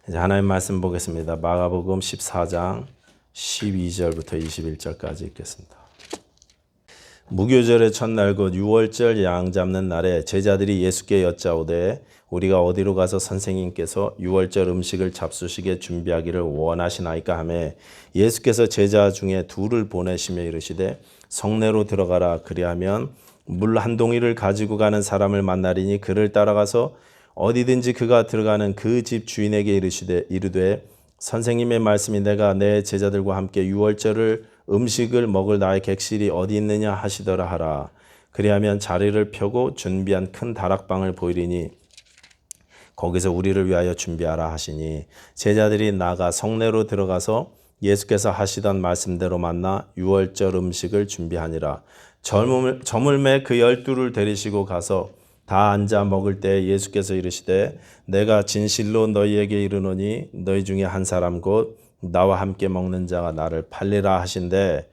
이제 하나님 말씀 보겠습니다. 마가복음 14장 12절부터 21절까지 읽겠습니다. 무교절의 첫날 곧 유월절 양 잡는 날에 제자들이 예수께 여짜오되 우리가 어디로 가서 선생님께서 유월절 음식을 잡수시게 준비하기를 원하시나이까 하매 예수께서 제자 중에 둘을 보내시며 이르시되 성내로 들어가라. 그리하면 물 한 동이를 가지고 가는 사람을 만나리니 그를 따라가서 어디든지 그가 들어가는 그 집 주인에게 이르되 선생님의 말씀이 내가 내 제자들과 함께 유월절을 음식을 먹을 나의 객실이 어디 있느냐 하시더라 하라. 그리하면 자리를 펴고 준비한 큰 다락방을 보이리니 거기서 우리를 위하여 준비하라 하시니 제자들이 나가 성내로 들어가서 예수께서 하시던 말씀대로 만나 유월절 음식을 준비하니라. 저물매 그 12를 데리시고 가서 다 앉아 먹을 때 예수께서 이르시되 내가 진실로 너희에게 이르노니 너희 중에 한 사람 곧 나와 함께 먹는 자가 나를 팔리라 하신대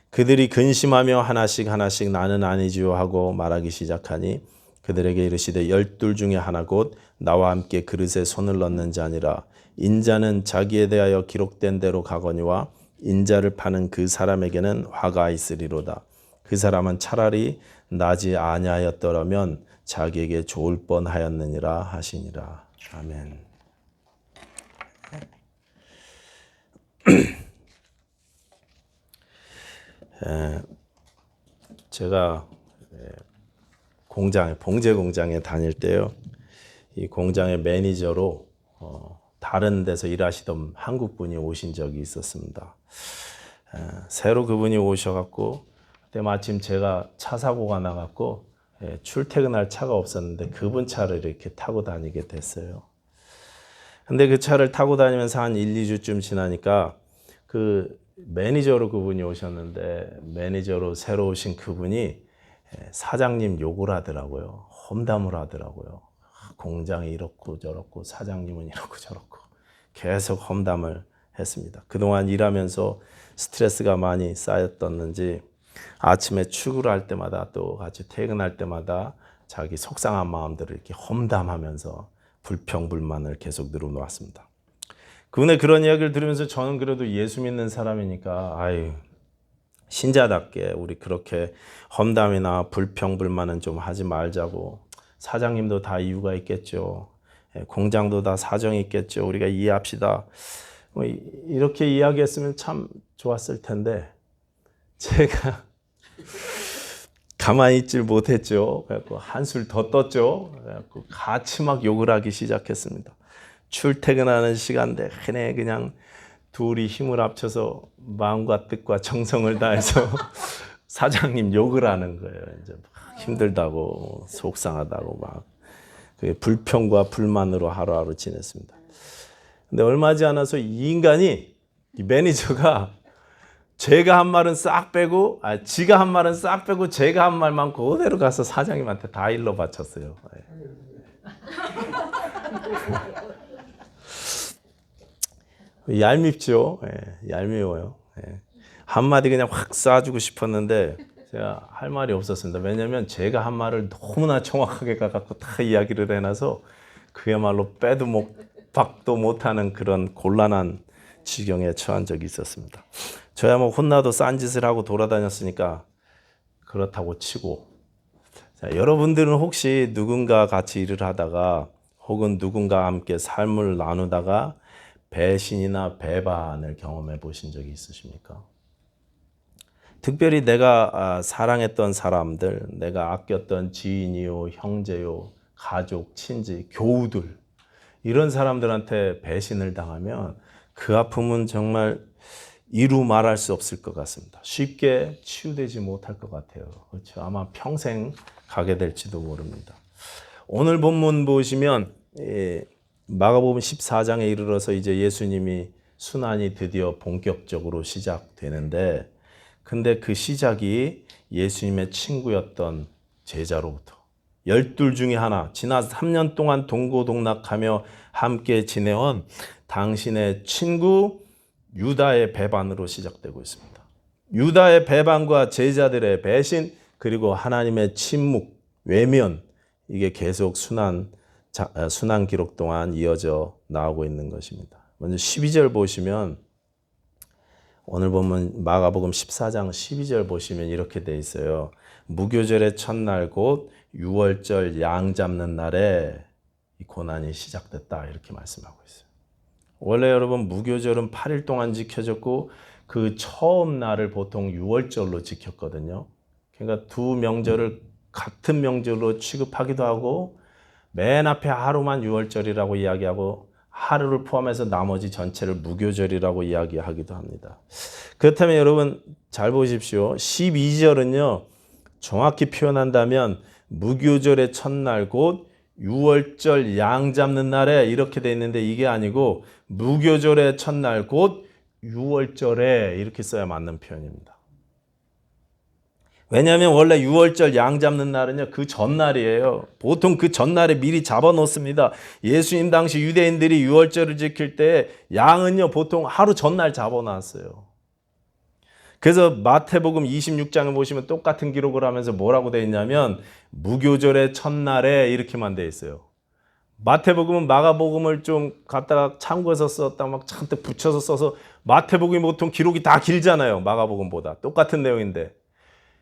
그들이 근심하며 하나씩 나는 아니지요 하고 말하기 시작하니 그들에게 이르시되 12 중에 하나 곧 나와 함께 그릇에 손을 넣는 자니라. 인자는 자기에 대하여 기록된 대로 가거니와 인자를 파는 그 사람에게는 화가 있으리로다. 그 사람은 차라리 나지 아니하였더라면 자기에게 좋을 뻔하였느니라 하시니라. 아멘. 제가 봉제 공장에 다닐 때요, 이 공장의 매니저로 다른 데서 일하시던 한국 분이 오신 적이 있었습니다. 새로 그분이 오셔갖고 그때 마침 제가 차 사고가 나갖고 출퇴근할 차가 없었는데 그분 차를 이렇게 타고 다니게 됐어요. 근데 그 차를 타고 다니면서 한 1, 2주쯤 지나니까 그 매니저로 그분이 오셨는데 매니저로 새로 오신 그분이 사장님 욕을 하더라고요. 험담을 하더라고요. 공장이 이렇고 저렇고 사장님은 이렇고 저렇고 계속 험담을 했습니다. 그동안 일하면서 스트레스가 많이 쌓였었는지 아침에 출근을 할 때마다 또 같이 퇴근할 때마다 자기 속상한 마음들을 이렇게 험담하면서 불평불만을 계속 늘어놓았습니다. 그분의 그런 이야기를 들으면서 저는 그래도 예수 믿는 사람이니까 신자답게 우리 그렇게 험담이나 불평불만은 좀 하지 말자고, 사장님도 다 이유가 있겠죠. 공장도 다 사정이 있겠죠. 우리가 이해합시다. 이렇게 이야기했으면 참 좋았을 텐데 제가 가만히 있질 못했죠. 그래갖고 한술 더 떴죠. 그래갖고 같이 막 욕을 하기 시작했습니다. 출퇴근하는 시간대 내내 그냥 둘이 힘을 합쳐서 마음과 뜻과 정성을 다해서 사장님 욕을 하는 거예요. 이제 막 힘들다고 속상하다고 막 불평과 불만으로 하루하루 지냈습니다. 근데 얼마 지 않아서 이 매니저가 제가 한 말은 싹 빼고, 지가 한 말은 싹 빼고 제가 한 말만 그대로 가서 사장님한테 다 일러 바쳤어요. 얄밉죠. 얄미워요. 한마디 그냥 확 쏴주고 싶었는데 제가 할 말이 없었습니다. 왜냐하면 제가 한 말을 너무나 정확하게 가갖고 다 이야기를 해놔서 그야말로 빼도 박도 못하는 그런 곤란한 지경에 처한 적이 있었습니다. 저야 뭐 혼나도 싼 짓을 하고 돌아다녔으니까 그렇다고 치고, 자, 여러분들은 혹시 누군가 같이 일을 하다가 혹은 누군가와 함께 삶을 나누다가 배신이나 배반을 경험해 보신 적이 있으십니까? 특별히 내가 사랑했던 사람들, 내가 아꼈던 지인이요, 형제요, 가족, 친지, 교우들, 이런 사람들한테 배신을 당하면 그 아픔은 정말 이루 말할 수 없을 것 같습니다. 쉽게 치유되지 못할 것 같아요. 그렇죠? 아마 평생 가게 될지도 모릅니다. 오늘 본문 보시면 마가복음 14장에 이르러서 이제 예수님이 순환이 드디어 본격적으로 시작되는데, 근데 그 시작이 예수님의 친구였던 제자로부터 12 중에 하나, 지난 3년 동안 동고동락하며 함께 지내온 당신의 친구 유다의 배반으로 시작되고 있습니다. 유다의 배반과 제자들의 배신, 그리고 하나님의 침묵, 외면, 이게 계속 순환 순환 기록 동안 이어져 나오고 있는 것입니다. 먼저 12절 보시면 오늘 보면 마가복음 14장 12절 보시면 이렇게 돼 있어요. 무교절의 첫날 곧 유월절 양 잡는 날에 이 고난이 시작됐다 이렇게 말씀하고 있어요. 원래 여러분 무교절은 8일 동안 지켜졌고 그 처음 날을 보통 유월절로 지켰거든요. 그러니까 두 명절을 같은 명절로 취급하기도 하고 맨 앞에 하루만 유월절이라고 이야기하고 하루를 포함해서 나머지 전체를 무교절이라고 이야기하기도 합니다. 그렇다면 여러분 잘 보십시오. 12절은요. 정확히 표현한다면 무교절의 첫날 곧 유월절 양 잡는 날에 이렇게 돼 있는데 이게 아니고 무교절의 첫날 곧 유월절에 이렇게 써야 맞는 표현입니다. 왜냐하면 원래 유월절 양 잡는 날은요 그 전날이에요. 보통 그 전날에 미리 잡아 놓습니다. 예수님 당시 유대인들이 유월절을 지킬 때 양은요 보통 하루 전날 잡아 놨어요. 그래서 마태복음 26장을 보시면 똑같은 기록을 하면서 뭐라고 되어 있냐면 무교절의 첫날에 이렇게만 되어 있어요. 마태복음은 마가복음을 좀 갖다가 참고해서 썼다 막 잔뜩 붙여서 써서 마태복음이 보통 기록이 다 길잖아요. 마가복음보다 똑같은 내용인데.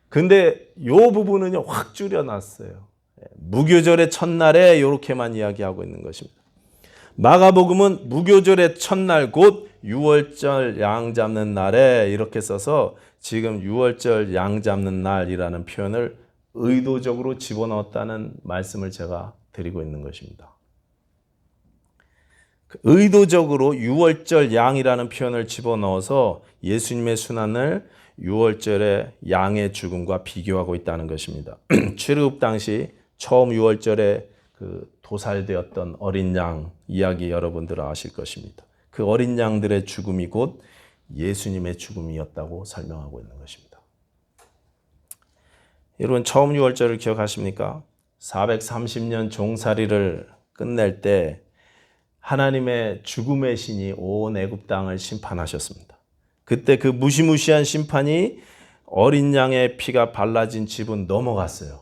근데 요 부분은요 확 줄여놨어요. 무교절의 첫날에 이렇게만 이야기하고 있는 것입니다. 마가복음은 무교절의 첫날 곧 유월절 양 잡는 날에 이렇게 써서 지금 유월절 양 잡는 날이라는 표현을 의도적으로 집어넣었다는 말씀을 제가 드리고 있는 것입니다. 의도적으로 유월절 양이라는 표현을 집어넣어서 예수님의 순환을 유월절의 양의 죽음과 비교하고 있다는 것입니다. 출애굽 당시 처음 유월절에 그 도살되었던 어린 양 이야기 여러분들 아실 것입니다. 그 어린 양들의 죽음이 곧 예수님의 죽음이었다고 설명하고 있는 것입니다. 여러분 처음 유월절을 기억하십니까? 430년 종살이를 끝낼 때 하나님의 죽음의 신이 온 애굽 땅을 심판하셨습니다. 그때 그 무시무시한 심판이 어린 양의 피가 발라진 집은 넘어갔어요.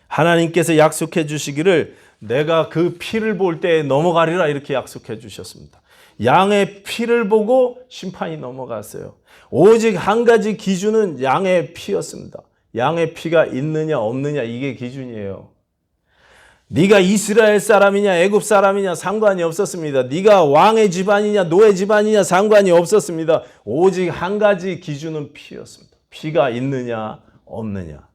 하나님께서 약속해 주시기를 내가 그 피를 볼 때 넘어가리라 이렇게 약속해 주셨습니다. 양의 피를 보고 심판이 넘어갔어요. 오직 한 가지 기준은 양의 피였습니다. 양의 피가 있느냐 없느냐 이게 기준이에요. 네가 이스라엘 사람이냐 애굽 사람이냐 상관이 없었습니다. 네가 왕의 집안이냐 노예 집안이냐 상관이 없었습니다. 오직 한 가지 기준은 피였습니다. 피가 있느냐 없느냐.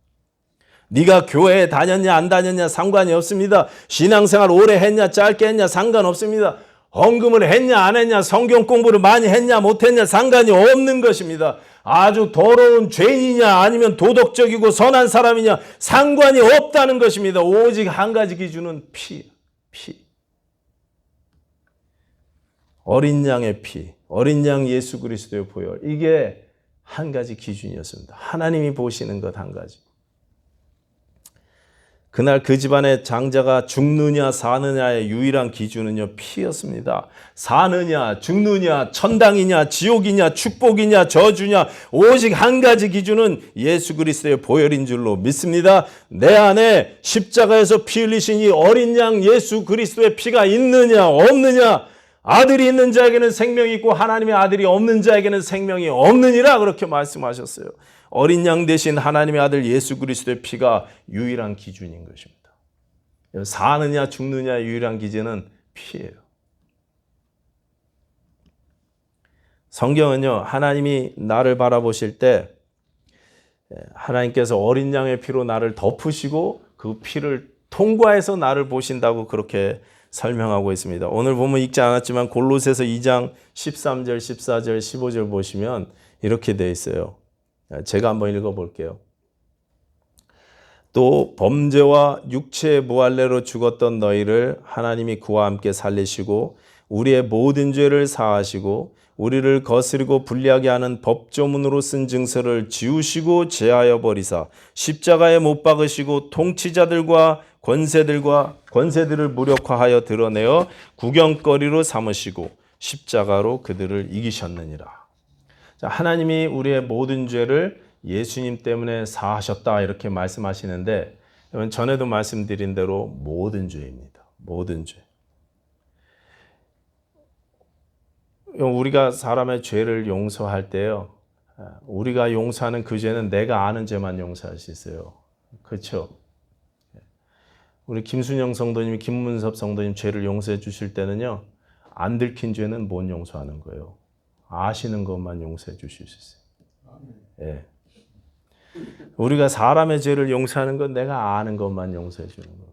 네가 교회에 다녔냐 안 다녔냐 상관이 없습니다. 신앙생활 오래 했냐 짧게 했냐 상관없습니다. 헌금을 했냐 안 했냐 성경 공부를 많이 했냐 못했냐 상관이 없는 것입니다. 아주 더러운 죄인이냐 아니면 도덕적이고 선한 사람이냐 상관이 없다는 것입니다. 오직 한 가지 기준은 피. 어린 양의 피, 어린 양 예수 그리스도의 보혈 이게 한 가지 기준이었습니다. 하나님이 보시는 것 한 가지. 그날 그 집안의 장자가 죽느냐 사느냐의 유일한 기준은요 피였습니다. 사느냐 죽느냐 천당이냐 지옥이냐 축복이냐 저주냐 오직 한 가지 기준은 예수 그리스도의 보혈인 줄로 믿습니다. 내 안에 십자가에서 피 흘리신 이 어린 양 예수 그리스도의 피가 있느냐 없느냐 아들이 있는 자에게는 생명이 있고 하나님의 아들이 없는 자에게는 생명이 없느니라 그렇게 말씀하셨어요. 어린 양 대신 하나님의 아들 예수 그리스도의 피가 유일한 기준인 것입니다. 사느냐 죽느냐 유일한 기준은 피예요. 성경은요 하나님이 나를 바라보실 때 하나님께서 어린 양의 피로 나를 덮으시고 그 피를 통과해서 나를 보신다고 그렇게 설명하고 있습니다. 오늘 보면 읽지 않았지만 골로새서 2장 13절 14절 15절 보시면 이렇게 되어 있어요. 제가 한번 읽어볼게요. 또 범죄와 육체의 무할례로 죽었던 너희를 하나님이 그와 함께 살리시고 우리의 모든 죄를 사하시고 우리를 거스리고 불리하게 하는 법조문으로 쓴 증서를 지우시고 제하여 버리사 십자가에 못 박으시고 통치자들과 권세들을 무력화하여 드러내어 구경거리로 삼으시고 십자가로 그들을 이기셨느니라. 자, 하나님이 우리의 모든 죄를 예수님 때문에 사하셨다 이렇게 말씀하시는데 전에도 말씀드린 대로 모든 죄입니다. 모든 죄. 우리가 사람의 죄를 용서할 때요, 우리가 용서하는 그 죄는 내가 아는 죄만 용서할 수 있어요. 그렇죠? 우리 김순영 성도님, 김문섭 성도님 죄를 용서해 주실 때는요, 안 들킨 죄는 못 용서하는 거예요. 아시는 것만 용서해 주실 수 있어요. 예. 우리가 사람의 죄를 용서하는 건 내가 아는 것만 용서해 주는 겁니다.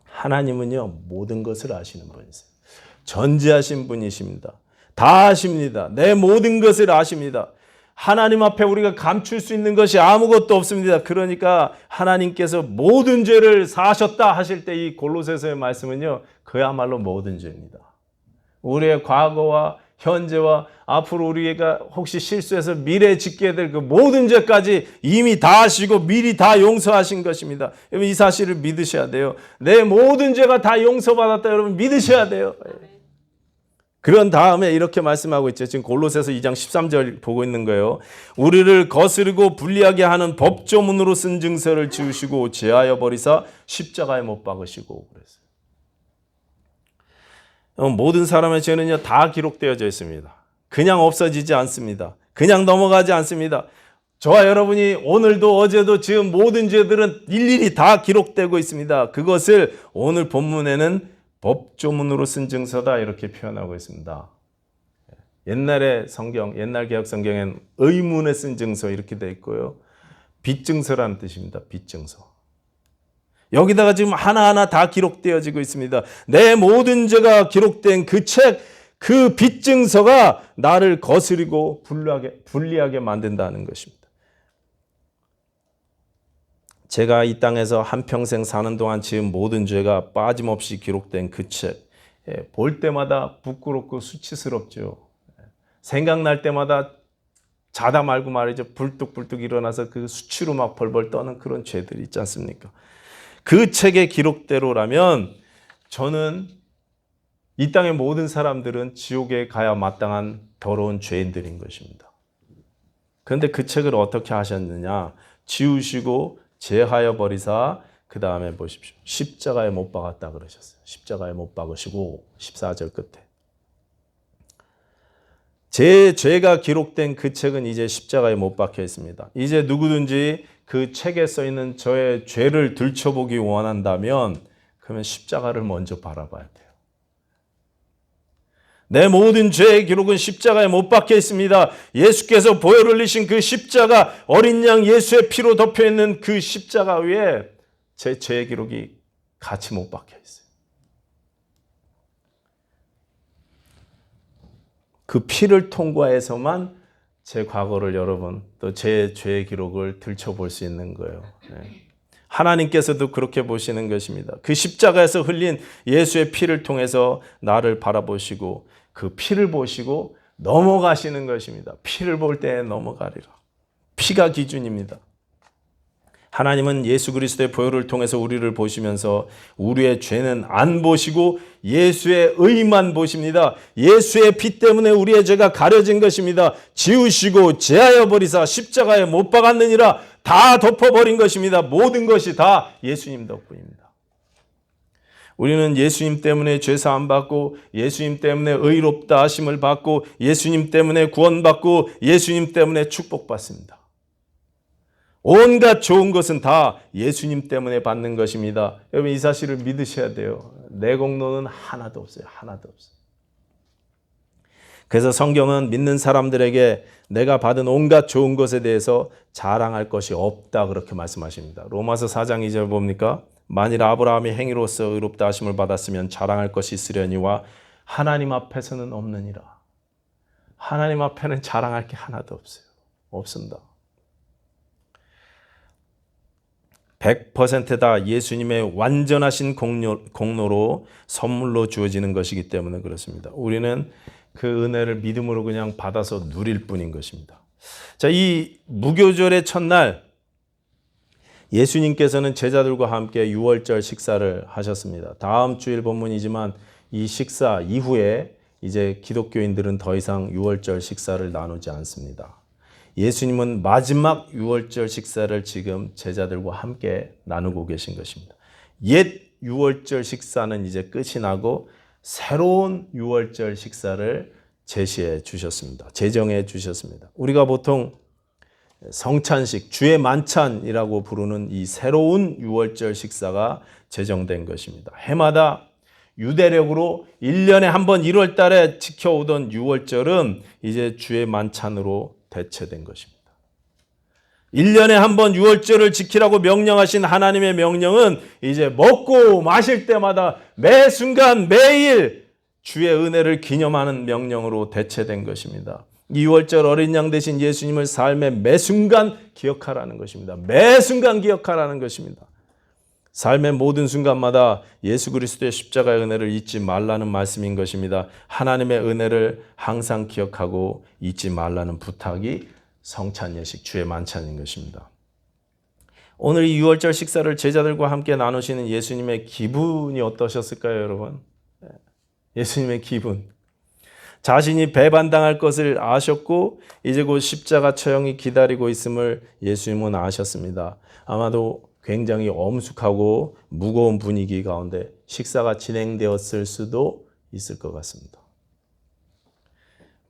하나님은요, 모든 것을 아시는 분이세요. 전지하신 분이십니다. 다 아십니다. 내 모든 것을 아십니다. 하나님 앞에 우리가 감출 수 있는 것이 아무것도 없습니다. 그러니까 하나님께서 모든 죄를 사하셨다 하실 때 이 골로새서의 말씀은요, 그야말로 모든 죄입니다. 우리의 과거와 현재와 앞으로 우리가 혹시 실수해서 미래에 짓게 될 그 모든 죄까지 이미 다 하시고 미리 다 용서하신 것입니다. 여러분, 이 사실을 믿으셔야 돼요. 내 모든 죄가 다 용서받았다, 여러분 믿으셔야 돼요. 그런 다음에 이렇게 말씀하고 있죠. 지금 골로새서 2장 13절 보고 있는 거예요. 우리를 거스르고 불리하게 하는 법조문으로 쓴 증서를 지우시고 제하여 버리사 십자가에 못 박으시고 그랬어요. 모든 사람의 죄는요, 다 기록되어져 있습니다. 그냥 없어지지 않습니다. 그냥 넘어가지 않습니다. 저와 여러분이 오늘도 어제도 지금 모든 죄들은 일일이 다 기록되고 있습니다. 그것을 오늘 본문에는 법조문으로 쓴 증서다 이렇게 표현하고 있습니다. 옛날의 성경, 옛날 개혁 성경엔 의문에 쓴 증서 이렇게 돼 있고요. 빚증서라는 뜻입니다. 빚증서. 여기다가 지금 하나하나 다 기록되어지고 있습니다. 내 모든 죄가 기록된 그 책, 그 빚증서가 나를 거스리고 불리하게 만든다는 것입니다. 제가 이 땅에서 한평생 사는 동안 지은 모든 죄가 빠짐없이 기록된 그 책, 볼 때마다 부끄럽고 수치스럽죠. 생각날 때마다 자다 말고 말이죠, 불뚝불뚝 일어나서 그 수치로 막 벌벌 떠는 그런 죄들이 있지 않습니까? 그 책의 기록대로라면 저는 이 땅의 모든 사람들은 지옥에 가야 마땅한 더러운 죄인들인 것입니다. 그런데 그 책을 어떻게 하셨느냐? 지우시고 제하여 버리사 그 다음에 보십시오. 십자가에 못 박았다 그러셨어요. 십자가에 못 박으시고 14절 끝에. 제 죄가 기록된 그 책은 이제 십자가에 못 박혀 있습니다. 이제 누구든지 그 책에 써 있는 저의 죄를 들춰보기 원한다면 그러면 십자가를 먼저 바라봐야 돼요. 내 모든 죄의 기록은 십자가에 못 박혀 있습니다. 예수께서 보혈 흘리신 그 십자가, 어린 양 예수의 피로 덮여 있는 그 십자가 위에 제 죄의 기록이 같이 못 박혀 있어요. 그 피를 통과해서만 제 과거를 여러분, 또 제 죄의 기록을 들춰볼 수 있는 거예요. 하나님께서도 그렇게 보시는 것입니다. 그 십자가에서 흘린 예수의 피를 통해서 나를 바라보시고 그 피를 보시고 넘어가시는 것입니다. 피를 볼 때 넘어가리라. 피가 기준입니다. 하나님은 예수 그리스도의 보혈을 통해서 우리를 보시면서 우리의 죄는 안 보시고 예수의 의만 보십니다. 예수의 피 때문에 우리의 죄가 가려진 것입니다. 지우시고 제하여 버리사 십자가에 못 박았느니라. 다 덮어버린 것입니다. 모든 것이 다 예수님 덕분입니다. 우리는 예수님 때문에 죄사함 받고 예수님 때문에 의롭다 하심을 받고 예수님 때문에 구원받고 예수님 때문에 축복받습니다. 온갖 좋은 것은 다 예수님 때문에 받는 것입니다. 여러분, 이 사실을 믿으셔야 돼요. 내 공로는 하나도 없어요. 하나도 없어요. 그래서 성경은 믿는 사람들에게 내가 받은 온갖 좋은 것에 대해서 자랑할 것이 없다 그렇게 말씀하십니다. 로마서 4장 2절 봅니까? 만일 아브라함이 행위로서 의롭다 하심을 받았으면 자랑할 것이 있으려니와 하나님 앞에서는 없느니라. 하나님 앞에는 자랑할 게 하나도 없어요. 없습니다. 100% 다 예수님의 완전하신 공로로 선물로 주어지는 것이기 때문에 그렇습니다. 우리는 그 은혜를 믿음으로 그냥 받아서 누릴 뿐인 것입니다. 자, 이 무교절의 첫날 예수님께서는 제자들과 함께 유월절 식사를 하셨습니다. 다음 주일 본문이지만 이 식사 이후에 이제 기독교인들은 더 이상 유월절 식사를 나누지 않습니다. 예수님은 마지막 유월절 식사를 지금 제자들과 함께 나누고 계신 것입니다. 옛 유월절 식사는 이제 끝이 나고 새로운 유월절 식사를 제시해 주셨습니다. 제정해 주셨습니다. 우리가 보통 성찬식, 주의 만찬이라고 부르는 이 새로운 유월절 식사가 제정된 것입니다. 해마다 유대력으로 1년에 한 번 1월 달에 지켜오던 유월절은 이제 주의 만찬으로 대체된 것입니다. 1년에 한 번 유월절을 지키라고 명령하신 하나님의 명령은 이제 먹고 마실 때마다 매 순간 매일 주의 은혜를 기념하는 명령으로 대체된 것입니다. 유월절 어린 양 되신 예수님을 삶의 매 순간 기억하라는 것입니다. 매 순간 기억하라는 것입니다. 삶의 모든 순간마다 예수 그리스도의 십자가의 은혜를 잊지 말라는 말씀인 것입니다. 하나님의 은혜를 항상 기억하고 잊지 말라는 부탁이 성찬 예식, 주의 만찬인 것입니다. 오늘 이 유월절 식사를 제자들과 함께 나누시는 예수님의 기분이 어떠셨을까요, 여러분? 예수님의 기분. 자신이 배반당할 것을 아셨고 이제 곧 십자가 처형이 기다리고 있음을 예수님은 아셨습니다. 아마도 굉장히 엄숙하고 무거운 분위기 가운데 식사가 진행되었을 수도 있을 것 같습니다.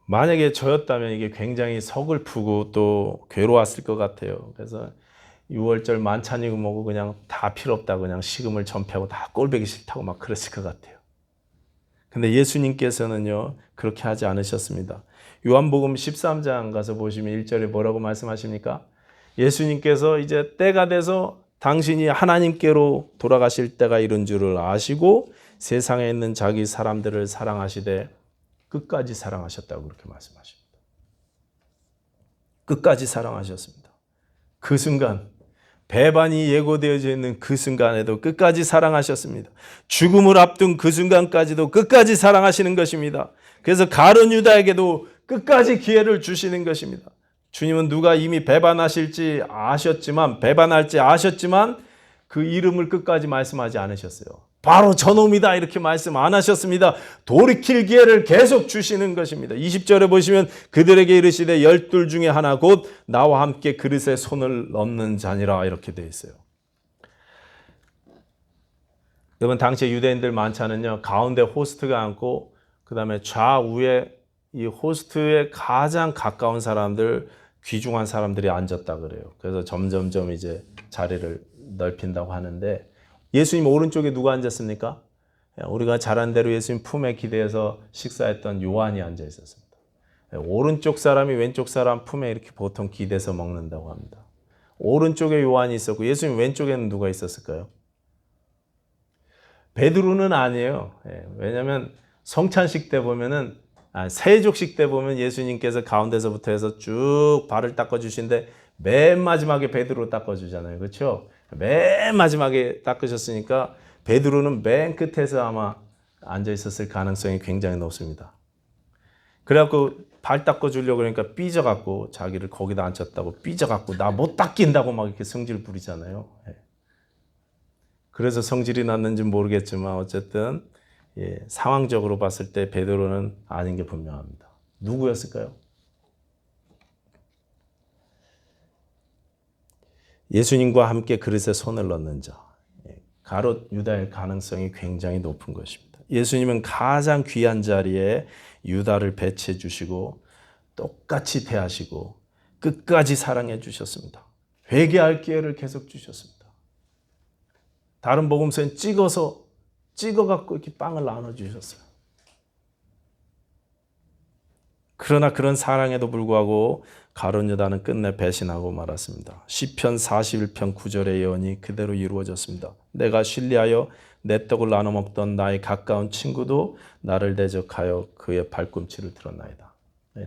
만약에 저였다면 이게 굉장히 서글프고 또 괴로웠을 것 같아요. 그래서 유월절 만찬이고 뭐고 그냥 다 필요 없다고 그냥 식음을 전폐하고 다 꼴보기 싫다고 막 그랬을 것 같아요. 근데 예수님께서는요 그렇게 하지 않으셨습니다. 요한복음 13장 가서 보시면 1절에 뭐라고 말씀하십니까? 예수님께서 이제 때가 돼서 당신이 하나님께로 돌아가실 때가 이른 줄을 아시고 세상에 있는 자기 사람들을 사랑하시되 끝까지 사랑하셨다고 그렇게 말씀하십니다. 끝까지 사랑하셨습니다. 그 순간 배반이 예고되어져 있는 그 순간에도 끝까지 사랑하셨습니다. 죽음을 앞둔 그 순간까지도 끝까지 사랑하시는 것입니다. 그래서 가룟 유다에게도 끝까지 기회를 주시는 것입니다. 주님은 누가 이미 배반할지 아셨지만 그 이름을 끝까지 말씀하지 않으셨어요. 바로 저놈이다 이렇게 말씀 안 하셨습니다. 돌이킬 기회를 계속 주시는 것입니다. 20절에 보시면 그들에게 이르시되 12 중에 하나 곧 나와 함께 그릇에 손을 넣는 자니라 이렇게 되어 있어요. 여러분 당시 유대인들 만찬은요 가운데 호스트가 앉고 그 다음에 좌우에 이 호스트에 가장 가까운 사람들 귀중한 사람들이 앉았다 그래요. 그래서 점점점 이제 자리를 넓힌다고 하는데 예수님 오른쪽에 누가 앉았습니까? 우리가 잘 아는 대로 예수님 품에 기대어서 식사했던 요한이 앉아 있었습니다. 오른쪽 사람이 왼쪽 사람 품에 이렇게 보통 기대서 먹는다고 합니다. 오른쪽에 요한이 있었고 예수님 왼쪽에는 누가 있었을까요? 베드로는 아니에요. 왜냐하면 성찬식 때 보면은 세족식 때 보면 예수님께서 가운데서부터 해서 쭉 발을 닦아주신데 맨 마지막에 베드로 닦아주잖아요. 그렇죠? 맨 마지막에 닦으셨으니까 베드로는 맨 끝에서 아마 앉아 있었을 가능성이 굉장히 높습니다. 그래갖고 발 닦아주려고 그러니까 삐져갖고 자기를 거기다 앉혔다고 삐져갖고 나 못 닦인다고 막 이렇게 성질 부리잖아요. 그래서 성질이 났는지 모르겠지만 어쨌든 상황적으로 봤을 때 베드로는 아닌 게 분명합니다. 누구였을까요? 예수님과 함께 그릇에 손을 넣는 자, 가롯 유다일 가능성이 굉장히 높은 것입니다. 예수님은 가장 귀한 자리에 유다를 배치해 주시고 똑같이 대하시고 끝까지 사랑해 주셨습니다. 회개할 기회를 계속 주셨습니다. 다른 복음서엔 찍어갖고 이렇게 빵을 나눠주셨어요. 그러나 그런 사랑에도 불구하고 가룟 유다는 끝내 배신하고 말았습니다. 시편 41편 9절의 예언이 그대로 이루어졌습니다. 내가 신뢰하여 내 떡을 나눠 먹던 나의 가까운 친구도 나를 대적하여 그의 발꿈치를 들었나이다.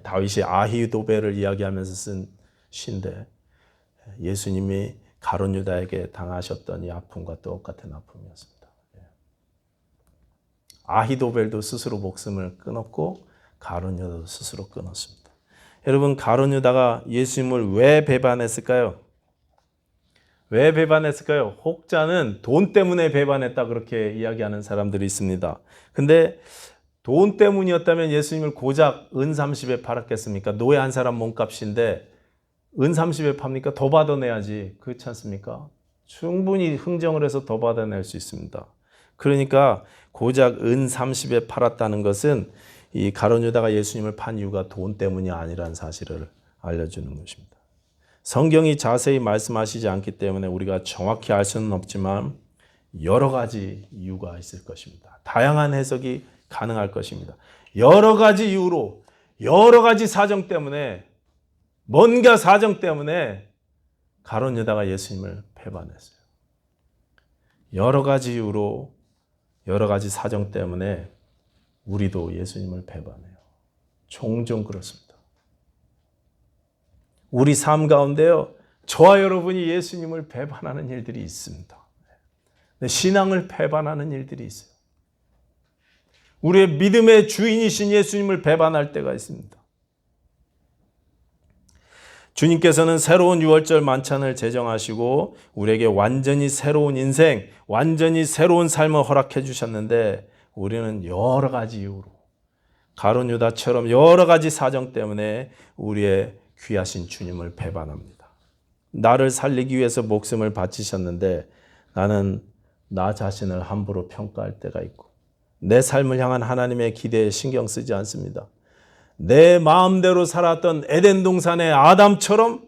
다윗이 아히도벨을 이야기하면서 쓴 시인데 예수님이 가룟 유다에게 당하셨던 이 아픔과 똑같은 아픔이었습니다. 아히도벨도 스스로 목숨을 끊었고 가룟 유다도 스스로 끊었습니다. 여러분 가룟 유다가 예수님을 왜 배반했을까요? 왜 배반했을까요? 혹자는 돈 때문에 배반했다 그렇게 이야기하는 사람들이 있습니다. 근데 돈 때문이었다면 예수님을 고작 은 30에 팔았겠습니까? 노예 한 사람 몸값인데 은 30에 팝니까? 더 받아내야지. 그렇지 않습니까? 충분히 흥정을 해서 더 받아낼 수 있습니다. 그러니까 고작 은 30에 팔았다는 것은 이 가룟 유다가 예수님을 판 이유가 돈 때문이 아니라는 사실을 알려주는 것입니다. 성경이 자세히 말씀하시지 않기 때문에 우리가 정확히 알 수는 없지만 여러 가지 이유가 있을 것입니다. 다양한 해석이 가능할 것입니다. 여러 가지 이유로, 여러 가지 사정 때문에, 뭔가 사정 때문에 가룟 유다가 예수님을 배반했어요. 여러 가지 이유로, 여러 가지 사정 때문에 우리도 예수님을 배반해요. 종종 그렇습니다. 우리 삶 가운데요, 저와 여러분이 예수님을 배반하는 일들이 있습니다. 신앙을 배반하는 일들이 있어요. 우리의 믿음의 주인이신 예수님을 배반할 때가 있습니다. 주님께서는 새로운 유월절 만찬을 제정하시고 우리에게 완전히 새로운 인생, 완전히 새로운 삶을 허락해 주셨는데 우리는 여러 가지 이유로 가룟 유다처럼 여러 가지 사정 때문에 우리의 귀하신 주님을 배반합니다. 나를 살리기 위해서 목숨을 바치셨는데 나는 나 자신을 함부로 평가할 때가 있고 내 삶을 향한 하나님의 기대에 신경 쓰지 않습니다. 내 마음대로 살았던 에덴 동산의 아담처럼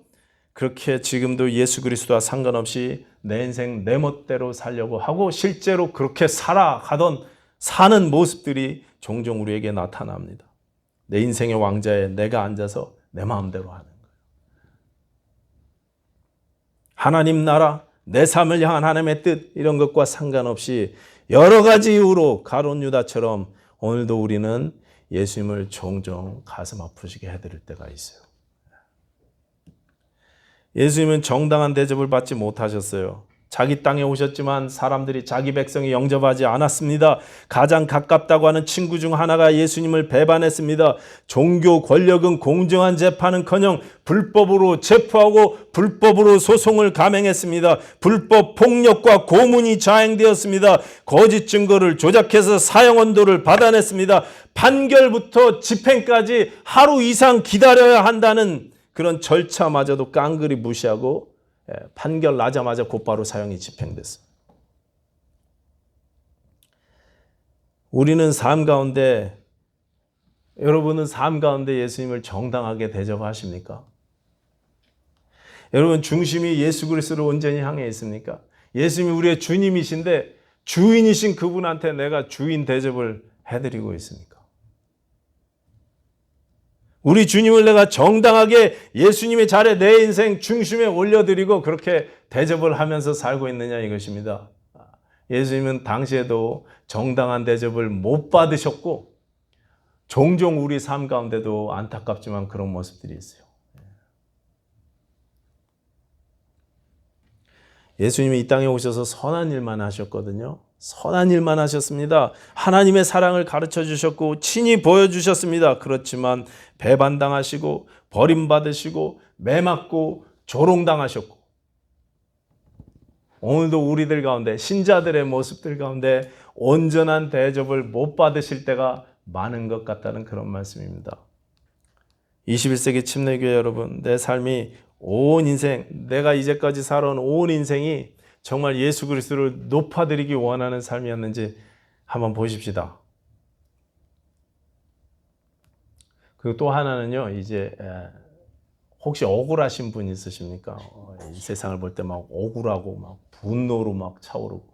그렇게 지금도 예수 그리스도와 상관없이 내 인생 내 멋대로 살려고 하고 실제로 그렇게 살아가던 사는 모습들이 종종 우리에게 나타납니다. 내 인생의 왕자에 내가 앉아서 내 마음대로 하는 거예요. 하나님 나라, 내 삶을 향한 하나님의 뜻 이런 것과 상관없이 여러 가지 이유로 가룟 유다처럼 오늘도 우리는 예수님을 종종 가슴 아프시게 해드릴 때가 있어요. 예수님은 정당한 대접을 받지 못하셨어요. 자기 땅에 오셨지만 사람들이 자기 백성이 영접하지 않았습니다. 가장 가깝다고 하는 친구 중 하나가 예수님을 배반했습니다. 종교 권력은 공정한 재판은커녕 불법으로 체포하고 불법으로 소송을 감행했습니다. 불법 폭력과 고문이 자행되었습니다. 거짓 증거를 조작해서 사형 언도를 받아냈습니다. 판결부터 집행까지 하루 이상 기다려야 한다는 그런 절차마저도 깡그리 무시하고 판결 나자마자 곧바로 사형이 집행됐어요. 우리는 삶 가운데, 여러분은 삶 가운데 예수님을 정당하게 대접하십니까? 여러분 중심이 예수 그리스도로 온전히 향해 있습니까? 예수님이 우리의 주님이신데 주인이신 그분한테 내가 주인 대접을 해드리고 있습니까? 우리 주님을 내가 정당하게 예수님의 자리에 내 인생 중심에 올려드리고 그렇게 대접을 하면서 살고 있느냐 이것입니다. 예수님은 당시에도 정당한 대접을 못 받으셨고 종종 우리 삶 가운데도 안타깝지만 그런 모습들이 있어요. 예수님이 이 땅에 오셔서 선한 일만 하셨거든요. 선한 일만 하셨습니다. 하나님의 사랑을 가르쳐 주셨고 친히 보여주셨습니다. 그렇지만 배반당하시고 버림받으시고 매맞고 조롱당하셨고 오늘도 우리들 가운데 신자들의 모습들 가운데 온전한 대접을 못 받으실 때가 많은 것 같다는 그런 말씀입니다. 21세기 침례교회 여러분, 내 삶이 온 인생, 내가 이제까지 살아온 온 인생이 정말 예수 그리스도를 높아드리기 원하는 삶이었는지 한번 보십시다. 그리고 또 하나는요, 이제 혹시 억울하신 분 있으십니까? 이 세상을 볼 때 막 억울하고 막 분노로 막 차오르고.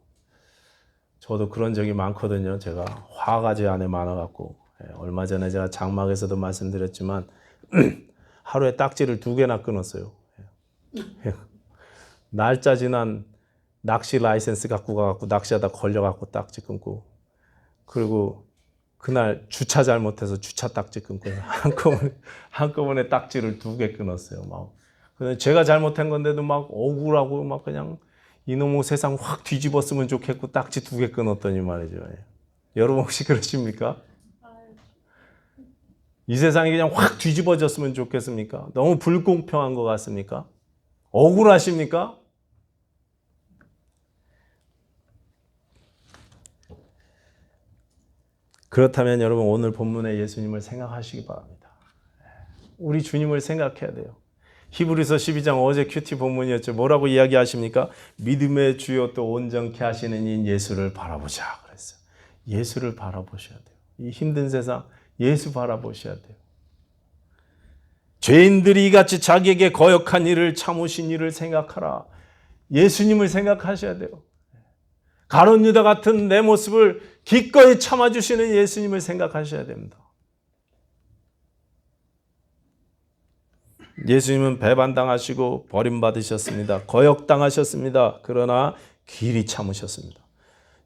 저도 그런 적이 많거든요. 제가 화가 제 안에 많아갖고. 얼마 전에 제가 장막에서도 말씀드렸지만 하루에 딱지를 2개나 끊었어요. 날짜 지난 낚시 라이센스 갖고 가갖고 낚시하다 걸려갖고 딱지 끊고, 그리고 그날 주차 잘못해서 주차 딱지 끊고 한꺼번에 딱지를 2개 끊었어요. 막 근데 제가 잘못한 건데도 막 억울하고 막 그냥 이놈의 세상 확 뒤집었으면 좋겠고 딱지 2개 끊었더니 말이죠. 여러분 혹시 그러십니까? 이 세상이 그냥 확 뒤집어졌으면 좋겠습니까? 너무 불공평한 것 같습니까? 억울하십니까? 그렇다면 여러분 오늘 본문의 예수님을 생각하시기 바랍니다. 우리 주님을 생각해야 돼요. 히브리서 12장 어제 큐티 본문이었죠. 뭐라고 이야기하십니까? 믿음의 주요 또 온전케 하시는 이 예수를 바라보자 그랬어요. 예수를 바라보셔야 돼요. 이 힘든 세상 예수 바라보셔야 돼요. 죄인들이 이같이 자기에게 거역한 일을 참으신 일을 생각하라. 예수님을 생각하셔야 돼요. 가룟 유다 같은 내 모습을 기꺼이 참아주시는 예수님을 생각하셔야 됩니다. 예수님은 배반당하시고 버림받으셨습니다. 거역당하셨습니다. 그러나 길이 참으셨습니다.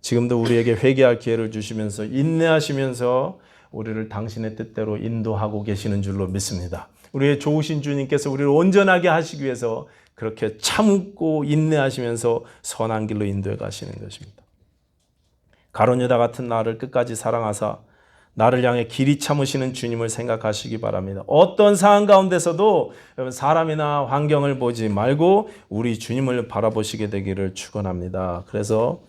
지금도 우리에게 회개할 기회를 주시면서 인내하시면서 우리를 당신의 뜻대로 인도하고 계시는 줄로 믿습니다. 우리의 좋으신 주님께서 우리를 온전하게 하시기 위해서 그렇게 참고 인내하시면서 선한 길로 인도해 가시는 것입니다. 가룟 유다 같은 나를 끝까지 사랑하사 나를 향해 길이 참으시는 주님을 생각하시기 바랍니다. 어떤 상황 가운데서도 사람이나 환경을 보지 말고 우리 주님을 바라보시게 되기를 축원합니다. 그래서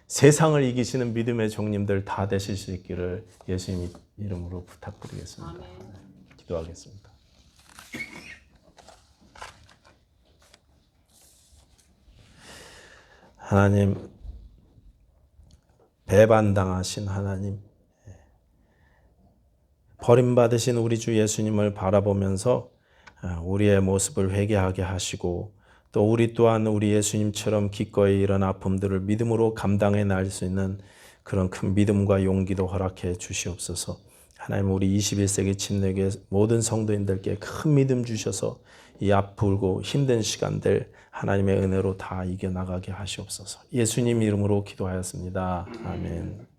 세상을 이기시는 믿음의 종님들 다 되실 수 있기를 예수님 이름으로 부탁드리겠습니다. 아멘. 기도하겠습니다. 하나님, 배반당하신 하나님, 버림받으신 우리 주 예수님을 바라보면서 우리의 모습을 회개하게 하시고 또 우리 또한 우리 예수님처럼 기꺼이 이런 아픔들을 믿음으로 감당해 날 수 있는 그런 큰 믿음과 용기도 허락해 주시옵소서. 하나님, 우리 21세기 침례교회 모든 성도인들께 큰 믿음 주셔서 이 아프고 힘든 시간들 하나님의 은혜로 다 이겨나가게 하시옵소서. 예수님 이름으로 기도하였습니다. 아멘.